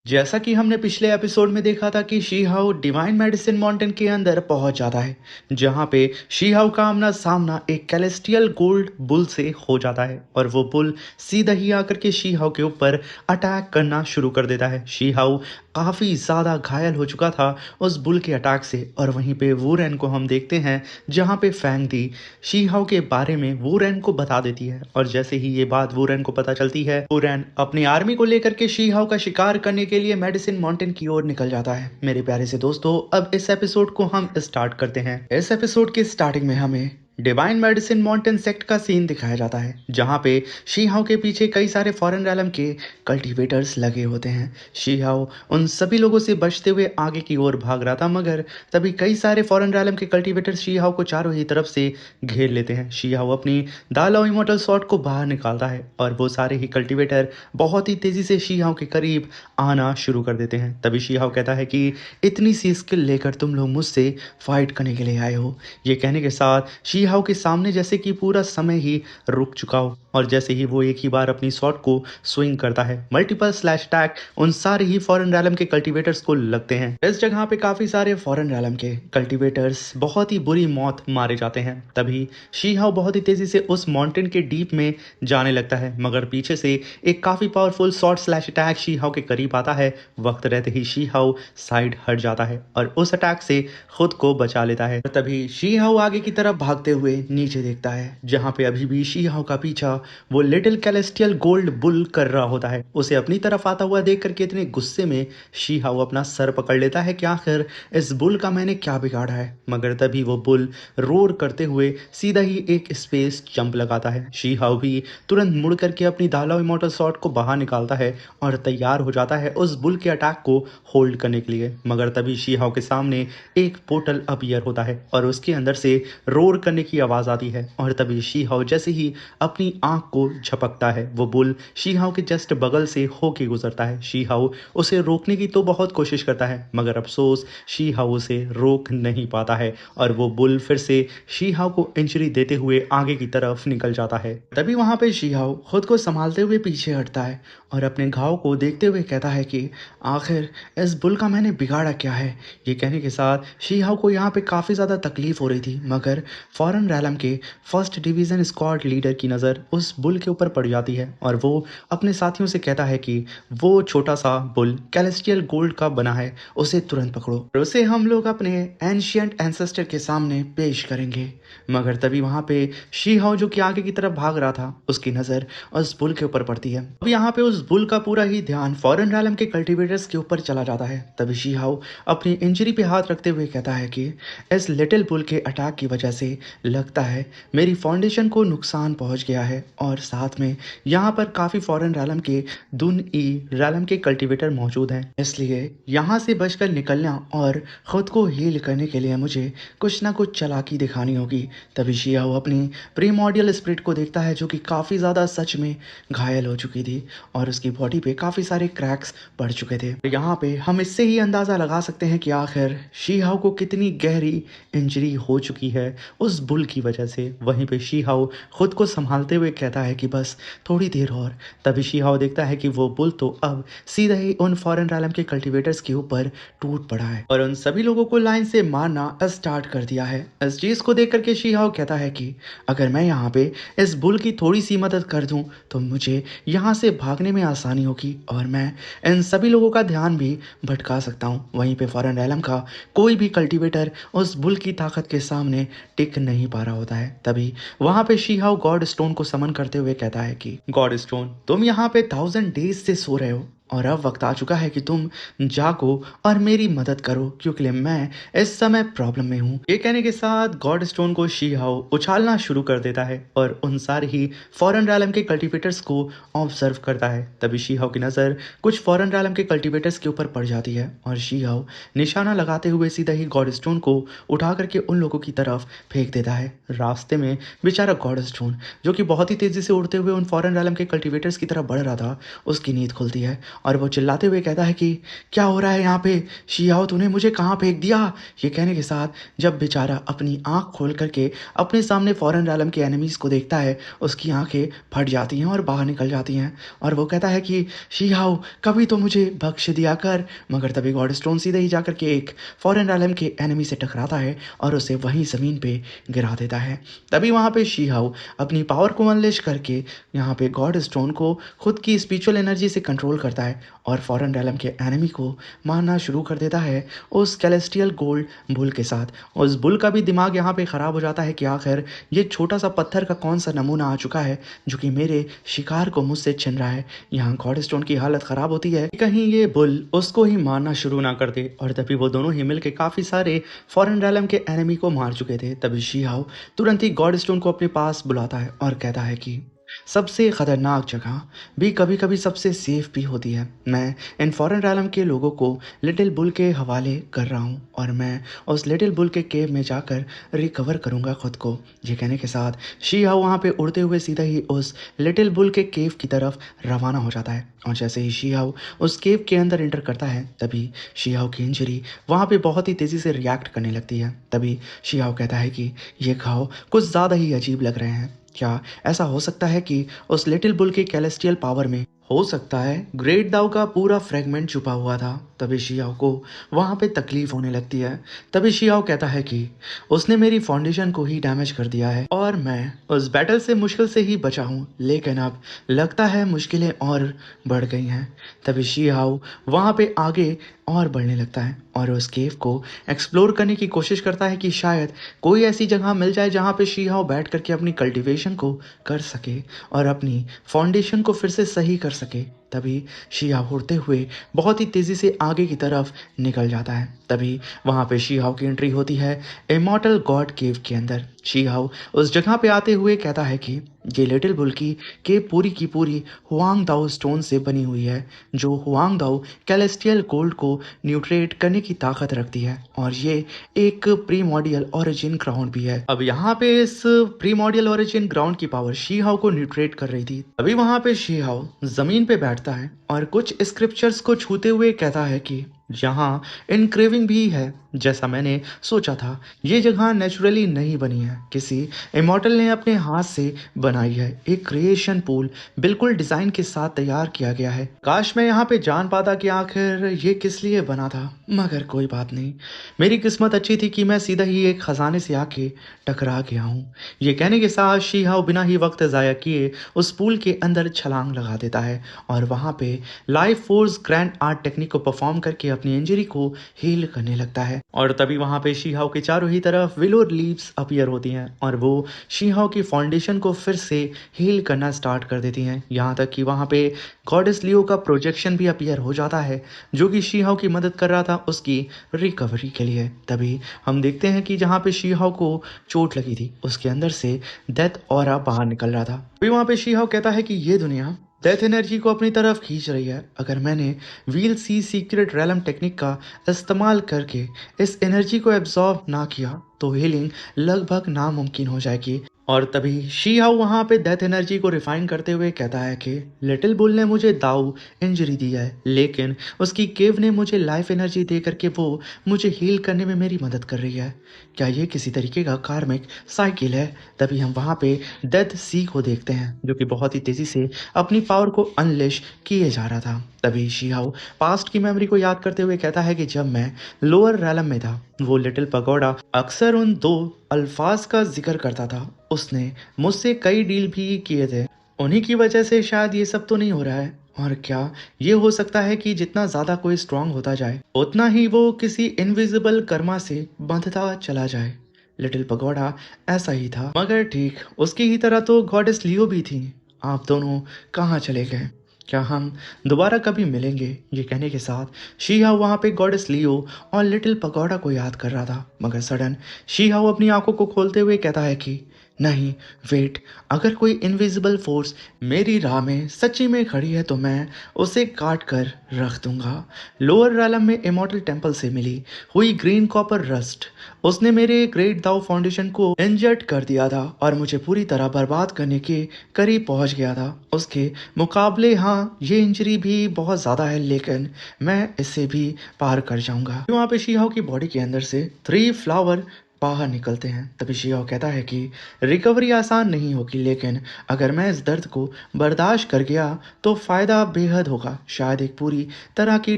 जैसा कि हमने पिछले एपिसोड में देखा था कि she how divine medicine mountain के अंदर पहुंच जाता है, जहां पे शी हाउ का आमना सामना एक कैलेस्टियल गोल्ड बुल से हो जाता है और वो बुल सीधा ही आकर के शी हाउ के ऊपर अटैक करना शुरू कर देता है। शी हाउ काफ़ी ज़्यादा घायल हो चुका था उस बुल के अटैक से, और वहीं पे वूरेन को हम देखते हैं जहां पे फैंग दी शी हाउ के बारे में वूरेन को बता देती है। और जैसे ही ये बात वूरेन को पता चलती है, वूरेन अपनी आर्मी को लेकर के शी हाउ का शिकार करने के लिए मेडिसिन माउंटेन की ओर निकल जाता है। मेरे प्यारे से दोस्तों, अब इस एपिसोड को हम स्टार्ट करते हैं। इस एपिसोड के स्टार्टिंग में हमें डिवाइन मेडिसिन माउंटेन सेक्ट का सीन दिखाया जाता है, जहां पे शी हाउ के पीछे कई सारे फॉरेन रैलम के कल्टीवेटर्स लगे होते हैं। शी हाउ उन सभी लोगों से बचते हुए आगे की ओर भाग रहा था, मगर तभी कई सारे फॉरेन रैलम के कल्टीवेटर शी हाउ को चारों ही तरफ से घेर लेते हैं। शी हाउ अपनी दालाओ इमोर्टल शॉट को बाहर निकालता है और वो सारे ही कल्टीवेटर बहुत ही तेजी से शी हाउ के करीब आना शुरू कर देते हैं। तभी शी हाउ कहता है कि इतनी सी स्किल लेकर तुम लोग मुझसे फाइट करने के लिए आए हो। ये कहने के साथ शी हाउ के सामने जैसे कि पूरा समय ही रुक चुका हो, और जैसे ही वो एक ही बार अपनी शॉट को स्विंग करता है, मल्टीपल स्लैश अटैक उन सारे ही फॉरेन रैलम के कल्टीवेटर्स को लगते हैं। इस जगह पे काफी सारे फॉरेन रैलम के कल्टीवेटर्स बहुत ही बुरी मौत मारे जाते हैं। तभी शी हाउ बहुत ही तेजी से उस माउंटेन के डीप में जाने लगता है, मगर पीछे से एक काफी powerful shot slash attack she how के करीब आता है। वक्त रहते ही शी हाउ साइड हट जाता है और उस अटैक से खुद को बचा लेता है। तभी शी हाउ आगे की तरफ भागते हुए नीचे देखता है, जहां पे अभी भी शी हाउ का पीछा वो लिटिल कैलेस्टियल गोल्ड बुल कर रहा होता है। उसे अपनी तरफ आता हुआ देख करके इतने गुस्से में शी हाउ अपना सर पकड़ लेता है कि आखिर इस बुल का मैंने क्या बिगाड़ा है। मगर तभी वो बुल रोर करते हुए सीधा ही एक स्पेस जंप लगाता है। शी हाउ भी तुरंत मुड़ करके अपनी दालाओ इमोर्टल शॉट को बाहर निकालता है और तैयार हो जाता है उस बुल के अटैक को होल्ड करने के लिए। मगर तभी शी हाउ के सामने एक पोर्टल अपीयर होता है और उसके अंदर से रोर करने की आवाज आती है, और तभी शी हाउ जैसे ही अपनी आंख को झपकता है, वो बुल शी हाउ के जस्ट बगल से होके गुजरता है। शी हाउ उसे रोकने की तो बहुत कोशिश करता है, मगर अफसोस शी हाउ उसे रोक नहीं पाता है और वो बुल फिर से शी हाउ को इंजरी देते हुए आगे की तरफ निकल जाता है। तभी वहां पे शी हाउ खुद को संभालते हुए पीछे हटता है और अपने घाव को देखते हुए कहता है कि आखिर इस बुल का मैंने बिगाड़ा क्या है। ये कहने के साथ शी हाउ को यहाँ पे काफ़ी ज़्यादा तकलीफ हो रही थी, मगर फॉरेन रैलम के फर्स्ट डिवीज़न स्क्वाड लीडर की नज़र उस बुल के ऊपर पड़ जाती है और वो अपने साथियों से कहता है कि वो छोटा सा बुल कैलेस्टियल गोल्ड का बना है, उसे तुरंत पकड़ो और उसे हम लोग अपने एंशियंट एंसेस्टर के सामने पेश करेंगे। मगर तभी वहाँ पे शी हाउ जो कि आगे की तरफ भाग रहा था, उसकी नज़र उस बुल के ऊपर पड़ती है। अब यहाँ पे उस बुल का पूरा ही ध्यान फॉरेन रैलम के कल्टीवेटर्स के ऊपर चला जाता है। तभी शी हाउ अपनी इंजरी पे हाथ रखते हुए कहता है कि इस लिटिल बुल के अटैक की वजह से लगता है मेरी फाउंडेशन को नुकसान पहुंच गया है, और साथ में यहाँ पर काफ़ी फॉरेन रैलम के दुन ई रैलम के कल्टीवेटर मौजूद हैं, इसलिए यहाँ से बचकर निकलना और ख़ुद को हील करने के लिए मुझे कुछ ना कुछ चालाकी दिखानी होगी। तभी शी हाउ अपनी प्रीमॉर्डियल स्पिरिट को देखता है, जो कि काफ़ी ज़्यादा सच में घायल हो चुकी थी और उसकी बॉडी पे काफ़ी सारे क्रैक्स पड़ चुके थे। यहाँ पे हम इससे ही अंदाज़ा लगा सकते हैं कि आखिर शी हाउ को कितनी गहरी इंजरी हो चुकी है उस बुल की वजह से। वहीं पे शी हाउ खुद को संभालते हुए कहता है कि बस थोड़ी देर और। तभी शी हाउ देखता है कि वो बुल तो अब सीधा ही उन फॉरेन रैलम के कल्टीवेटर्स के ऊपर टूट पड़ा है और उन सभी लोगों को लाइन से मारना स्टार्ट कर दिया है। इस चीज़ को देख करके शी हाउ कहता है कि अगर मैं यहाँ पे इस बुल की थोड़ी सी मदद कर दूँ तो मुझे यहाँ से भागने में आसानी होगी और मैं इन सभी लोगों का ध्यान भी भटका सकता हूँ। वहीं पे फॉरेन रैलम का कोई भी कल्टीवेटर उस बुल की ताकत के सामने टिक नहीं पा रहा होता है। तभी वहां पे शी हाउ गॉड स्टोन को समन करते हुए कहता है कि गॉड स्टोन, तुम यहाँ पे 1000 डेज से सो रहे हो और अब वक्त आ चुका है कि तुम जागो और मेरी मदद करो, क्योंकि मैं इस समय प्रॉब्लम में हूँ। ये कहने के साथ गॉड स्टोन को शी हाउ उछालना शुरू कर देता है और उन सारे ही फॉरेन रैलम के कल्टीवेटर्स को ऑब्जर्व करता है। तभी शी हाउ की नज़र कुछ फॉरेन रैलम के कल्टीवेटर्स के ऊपर पड़ जाती है और शी हाउ निशाना लगाते हुए सीधा ही गॉड स्टोन को उठा करके उन लोगों की तरफ फेंक देता है। रास्ते में बेचारा गॉड स्टोन, जो कि बहुत ही तेज़ी से उड़ते हुए उन फॉरेन रैलम के कल्टीवेटर्स की तरफ बढ़ रहा था, उसकी नींद खुलती है और वो चिल्लाते हुए कहता है कि क्या हो रहा है यहाँ पे, शियाओ तूने मुझे कहाँ फेंक दिया। ये कहने के साथ जब बेचारा अपनी आँख खोल करके अपने सामने फॉरेन आलम के एनिमीज़ को देखता है, उसकी आंखें फट जाती हैं और बाहर निकल जाती हैं। और वो कहता है कि शियाओ कभी तो मुझे बख्श दिया कर। मगर तभी गॉड स्टोन सीधे ही जाकर के एक फॉरेन आलम के एनिमी से टकराता है और उसे वहीं ज़मीन पे गिरा देता है। तभी वहाँ पे शिहाओ अपनी पावर को अनलेश करके यहाँ पे गॉड स्टोन को खुद की स्पिरिचुअल एनर्जी से कंट्रोल करता है और फॉरेन रैलम के एनिमी को मारना शुरू कर देता है उस कैलेस्टियल गोल्ड बुल के साथ। उस बुल का भी दिमाग यहाँ पे ख़राब हो जाता है कि आखिर ये छोटा सा पत्थर का कौन सा नमूना आ चुका है जो कि मेरे शिकार को मुझसे छिन रहा है। यहाँ गॉड स्टोन की हालत ख़राब होती है कि कहीं ये बुल उसको ही मारना शुरू ना कर दे। और तभी वो दोनों ही मिलकर काफ़ी सारे फॉरेन रैलम के एनिमी को मार चुके थे। तभी शिहाओ तुरंत ही गॉड स्टोन को अपने पास बुलाता है और कहता है कि सबसे ख़तरनाक जगह भी कभी कभी सबसे सेफ भी होती है। मैं इन फॉरेन रैलम के लोगों को लिटिल बुल के हवाले कर रहा हूँ और मैं उस लिटिल बुल के केव में जाकर रिकवर करूँगा खुद को। ये कहने के साथ शिहाओ वहाँ पे उड़ते हुए सीधा ही उस लिटिल बुल के केव की तरफ रवाना हो जाता है। और जैसे ही शिहाओ उस केव के अंदर एंटर करता है तभी शिहाओ की इंजरी वहाँ पे बहुत ही तेज़ी से रिएक्ट करने लगती है। तभी शिहाओ कहता है कि ये घाव कुछ ज़्यादा ही अजीब लग रहे हैं। क्या ऐसा हो सकता है कि उस लिटिल बुल के कैलेस्टियल पावर में हो सकता है ग्रेट दाव का पूरा फ्रेगमेंट छुपा हुआ था। तभी शियाओ को वहाँ पे तकलीफ होने लगती है। तभी शियाओ कहता है कि उसने मेरी फाउंडेशन को ही डैमेज कर दिया है और मैं उस बैटल से मुश्किल से ही बचा हूँ, लेकिन अब लगता है मुश्किलें और बढ़ गई हैं। तभी शियाओ वहाँ पे आगे और बढ़ने लगता है और उस केव को एक्सप्लोर करने की कोशिश करता है कि शायद कोई ऐसी जगह मिल जाए जहाँ पे शिहाओ बैठ करके अपनी कल्टीवेशन को कर सके और अपनी फाउंडेशन को फिर से सही कर सके। तभी शिहाओ उड़ते हुए बहुत ही तेज़ी से आगे की तरफ निकल जाता है। तभी वहाँ पे शिहाओ की एंट्री होती है इमॉर्टल गॉड केव के अंदर। शिहाओ उस जगह पे आते हुए कहता है कि ये लिटिल बुल की केव पूरी की पूरी हुआंग दाओ स्टोन से बनी हुई है, जो हुआंग दाओ कैलेस्टियल गोल्ड को न्यूट्रेट करने की ताकत रखती है और ये एक प्रीमॉडियल ओरिजिन ग्राउंड भी है। अब यहाँ पे इस प्रीमॉडियल ओरिजिन ग्राउंड की पावर शिहाओ को न्यूट्रेट कर रही थी। अभी वहाँ पे शिहाओ जमीन पे बैठता है और कुछ स्क्रिप्चर्स को छूते हुए कहता है कि यहाँ इनक्रेविंग भी है जैसा मैंने सोचा था। ये जगह नेचुरली नहीं बनी है, किसी इमॉर्टल ने अपने हाथ से बनाई है। एक क्रिएशन पूल बिल्कुल डिज़ाइन के साथ तैयार किया गया है। काश मैं यहाँ पे जान पाता कि आखिर ये किस लिए बना था, मगर कोई बात नहीं। मेरी किस्मत अच्छी थी कि मैं सीधा ही एक ख़जाने से आके टकरा गया हूँ। ये कहने के साथ शिहाओ बिना ही वक्त ज़ाया किए उस पूल के अंदर छलांग लगा देता है और वहाँ पे life force grand art technique को परफॉर्म करके अपनी इंजरी को हील करने लगता है। और तभी वहाँ पे शिहाओ के चारों ही तरफ विलो लीव्स अपीयर होती हैं और वो शिहाओ की फाउंडेशन को फिर से हील करना स्टार्ट कर देती हैं। यहाँ तक कि वहाँ पे गॉडेस लियो का प्रोजेक्शन भी अपीयर हो जाता है जो कि शिहाओ की मदद कर रहा था उसकी रिकवरी के लिए। तभी हम देखते हैं कि जहाँ पे शिहाओ को चोट लगी थी उसके अंदर से डेथ ऑरा बाहर निकल रहा था। फिर वहाँ पे शिहाओ कहता है कि ये दुनिया डेथ एनर्जी को अपनी तरफ खींच रही है। अगर मैंने व्हील सी सीक्रेट रैलम टेक्निक का इस्तेमाल करके इस एनर्जी को एब्जॉर्ब ना किया तो हीलिंग लगभग नामुमकिन हो जाएगी। और तभी शिहाओ वहाँ पे डेथ एनर्जी को रिफाइन करते हुए कहता है कि लिटिल बुल ने मुझे दाऊ इंजरी दी है, लेकिन उसकी केव ने मुझे लाइफ एनर्जी दे करके वो मुझे हील करने में मेरी मदद कर रही है। क्या ये किसी तरीके का कार्मिक साइकिल है? तभी हम वहाँ पे डेथ सी को देखते हैं जो कि बहुत ही तेज़ी से अपनी पावर को अनलेश किए जा रहा था। तभी शिहाओ पास्ट की मेमोरी को याद करते हुए कहता है कि जब मैं लोअर रैलम में था वो लिटिल पगोडा अक्सर उन दो अल्फाज का जिक्र करता था। उसने मुझसे कई डील भी किए थे, उन्हीं की वजह से शायद ये सब तो नहीं हो रहा है। और क्या ये हो सकता है कि जितना ज़्यादा कोई स्ट्रांग होता जाए उतना ही वो किसी इनविजिबल कर्मा से बंधता चला जाए? लिटिल पगोडा ऐसा ही था, मगर ठीक उसकी ही तरह तो गॉडेस लियो भी थी। आप दोनों कहाँ चले गए? क्या हम दोबारा कभी मिलेंगे? ये कहने के साथ शिहाओ वहाँ पे गॉडेस लियो और लिटिल पगोडा को याद कर रहा था, मगर सडन शिहाओ अपनी आंखों को खोलते हुए कहता है कि नहीं, वेट, अगर कोई इनविजिबल फोर्स मेरी राह में सच्ची में खड़ी है तो मैं उसे काट कर रख दूंगा। लोअर रैलम में इमॉर्टल टेम्पल से मिली हुई ग्रीन कॉपर रस्ट उसने मेरे ग्रेट दाओ फाउंडेशन को इंजर्ड कर दिया था और मुझे पूरी तरह बर्बाद करने के करीब पहुंच गया था। उसके मुकाबले हाँ, ये इंजरी भी बहुत ज़्यादा है, लेकिन मैं इससे भी पार कर जाऊंगा। वहाँ पे शीहाओ की बॉडी के अंदर से 3 फ्लावर बाहर निकलते हैं। तभी शियाओ कहता है कि रिकवरी आसान नहीं होगी, लेकिन अगर मैं इस दर्द को बर्दाश्त कर गया तो फ़ायदा बेहद होगा। शायद एक पूरी तरह की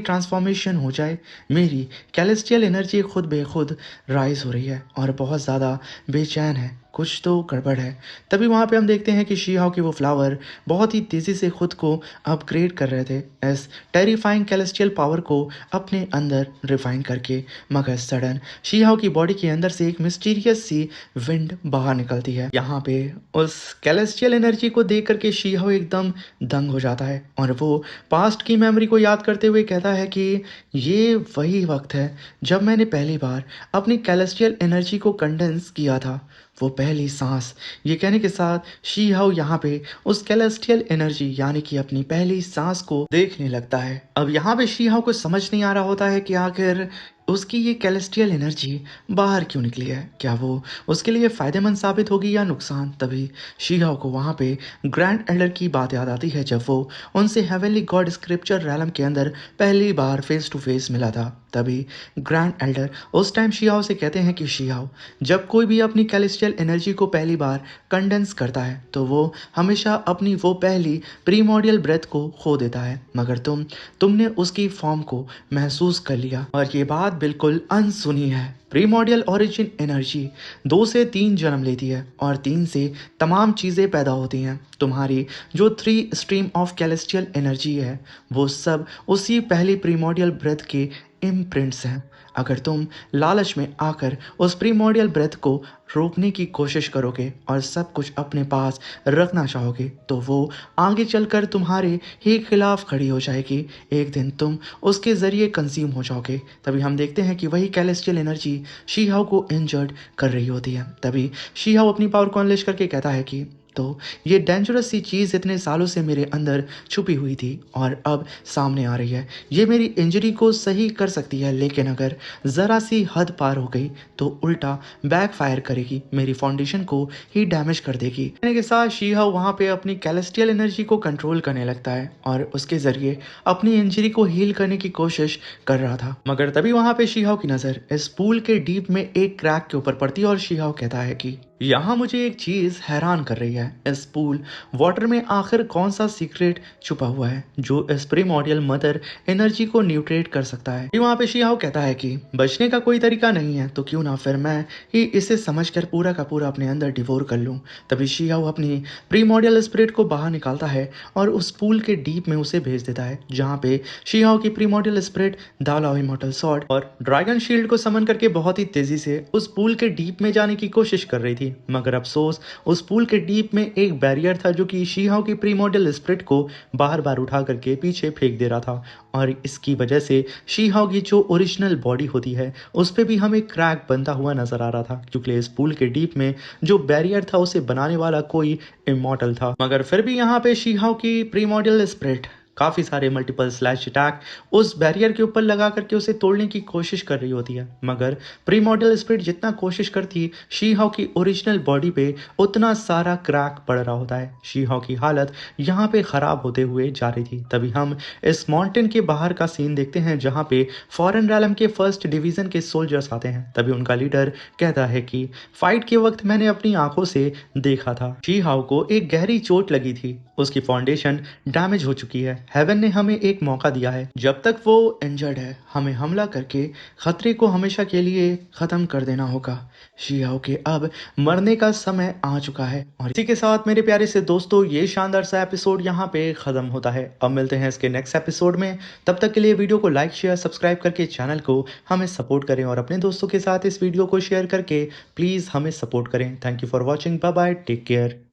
ट्रांसफॉर्मेशन हो जाए। मेरी कैलेस्टियल एनर्जी खुद बेखुद राइज हो रही है और बहुत ज़्यादा बेचैन है, कुछ तो गड़बड़ है। तभी वहाँ पे हम देखते हैं कि शीहाओ के वो फ्लावर बहुत ही तेज़ी से खुद को अपग्रेड कर रहे थे इस टेरिफाइंग कैलेस्टियल पावर को अपने अंदर रिफाइन करके। मगर सडन शीहाओ की बॉडी के अंदर से एक मिस्टीरियस सी विंड बाहर निकलती है। यहाँ पे उस कैलेस्टियल एनर्जी को देख करके शीहाओ एकदम दंग हो जाता है और वो पास्ट की मेमोरी को याद करते हुए कहता है कि ये वही वक्त है जब मैंने पहली बार अपनी कैलेस्टियल एनर्जी को कंडेंस किया था। वो पहली सांस। ये कहने के साथ शी हाउ यहाँ पे उस कैलेस्टियल एनर्जी यानी कि अपनी पहली सांस को देखने लगता है। अब यहाँ पे शी हाउ को समझ नहीं आ रहा होता है कि आखिर उसकी ये कैलेस्टियल एनर्जी बाहर क्यों निकली है, क्या वो उसके लिए फ़ायदेमंद साबित होगी या नुकसान। तभी शीहाओ को वहाँ पे ग्रैंड एल्डर की बात याद आती है जब वो उनसे हेवनली गॉड स्क्रिप्चर रैलम के अंदर पहली बार फेस टू फेस मिला था। तभी ग्रैंड एल्डर उस टाइम शीहाओ से कहते हैं कि शीहाओ, जब कोई भी अपनी कैलेस्टियल एनर्जी को पहली बार कंडेंस करता है तो वो हमेशा अपनी वो पहली प्रीमोडियल ब्रेथ को खो देता है, मगर तुमने उसकी फॉर्म को महसूस कर लिया और ये बात बिल्कुल अनसुनी है। प्रीमोडियल ओरिजिन एनर्जी 2 से 3 जन्म लेती है और 3 से तमाम चीज़ें पैदा होती हैं। तुम्हारी जो 3 स्ट्रीम ऑफ कैलेस्टियल एनर्जी है वो सब उसी पहली प्रीमोडियल ब्रेथ के इम्प्रिंट्स हैं। अगर तुम लालच में आकर उस प्रीमोडियल ब्रेथ को रोकने की कोशिश करोगे और सब कुछ अपने पास रखना चाहोगे तो वो आगे चलकर तुम्हारे ही खिलाफ खड़ी हो जाएगी। एक दिन तुम उसके ज़रिए कंज्यूम हो जाओगे। तभी हम देखते हैं कि वही कैलेस्टियल एनर्जी शीहाओ को इंजर्ड कर रही होती है। तभी शीहाओ अपनी पावर को अनलेश करके कहता है कि तो ये डेंजरस सी चीज़ इतने सालों से मेरे अंदर छुपी हुई थी और अब सामने आ रही है। ये मेरी इंजरी को सही कर सकती है, लेकिन अगर ज़रा सी हद पार हो गई तो उल्टा बैकफायर करेगी, मेरी फाउंडेशन को ही डैमेज कर देगी। कहने के साथ शीहाओ वहाँ पे अपनी कैलेस्टियल एनर्जी को कंट्रोल करने लगता है और उसके ज़रिए अपनी इंजरी को हील करने की कोशिश कर रहा था। मगर तभी वहाँ पे शीहाओ की नज़र इस पूल के डीप में एक क्रैक के ऊपर पड़ती है और शीहाओ कहता है कि यहाँ मुझे एक चीज़ हैरान कर रही है, इस पूल वाटर में आखिर कौन सा सीक्रेट छुपा हुआ है जो इस प्रीमोडियल मदर एनर्जी को न्यूट्रेट कर सकता है। वहाँ पे शीहाओ कहता है कि बचने का कोई तरीका नहीं है तो क्यों ना फिर मैं ही इसे समझकर पूरा का पूरा अपने अंदर डिवोर कर लूँ। तभी शीहाओ अपनी प्रीमोडियल स्पिरिट को बाहर निकालता है और उस पूल के डीप में उसे भेज देता है, जहाँ पे शीहाओ की प्रीमोडियल स्पिरिट दालाओ इमॉर्टल सॉर्ड और ड्रैगन शील्ड को समन करके बहुत ही तेजी से उस पूल के डीप में जाने की कोशिश कर रही थी। मगर अफसोस उस पूल के डीप में एक बैरियर था जो कि शीहाओ की प्रीमोडियल स्पिरिट को बार बार उठा करके पीछे फेंक दे रहा था और इसकी वजह से शीहाओ की जो ओरिजिनल बॉडी होती है उस पर भी हमें क्रैक बनता हुआ नजर आ रहा था, क्योंकि इस पूल के डीप में जो बैरियर था उसे बनाने वाला कोई इमॉर्टल था। मगर फिर भी यहाँ पे शीहाओ की प्रीमोडियल स्पिरिट काफ़ी सारे मल्टीपल स्लैश अटैक उस बैरियर के ऊपर लगा करके उसे तोड़ने की कोशिश कर रही होती है। मगर प्रीमोडियल स्पिरिट जितना कोशिश करती शीहाओ की ओरिजिनल बॉडी पे उतना सारा क्रैक पड़ रहा होता है। शीहाओ की हालत यहाँ पे ख़राब होते हुए जा रही थी। तभी हम इस माउंटेन के बाहर का सीन देखते हैं जहाँ पे फॉरेन रैलम के फर्स्ट डिवीज़न के सोल्जर्स आते हैं। तभी उनका लीडर कहता है कि फाइट के वक्त मैंने अपनी आंखों से देखा था शीहाओ को एक गहरी चोट लगी थी, उसकी फाउंडेशन डैमेज हो चुकी है। हेवन ने हमें एक मौका दिया है, जब तक वो इंजर्ड है हमें हमला करके खतरे को हमेशा के लिए खत्म कर देना होगा। शीहाओ के अब मरने का समय आ चुका है। और इसी के साथ मेरे प्यारे से दोस्तों ये शानदार सा एपिसोड यहाँ पे खत्म होता है। अब मिलते हैं इसके नेक्स्ट एपिसोड में, तब तक के लिए वीडियो को लाइक शेयर सब्सक्राइब करके चैनल को हमें सपोर्ट करें और अपने दोस्तों के साथ इस वीडियो को शेयर करके प्लीज़ हमें सपोर्ट करें। Thank you for watching, bye bye, take care.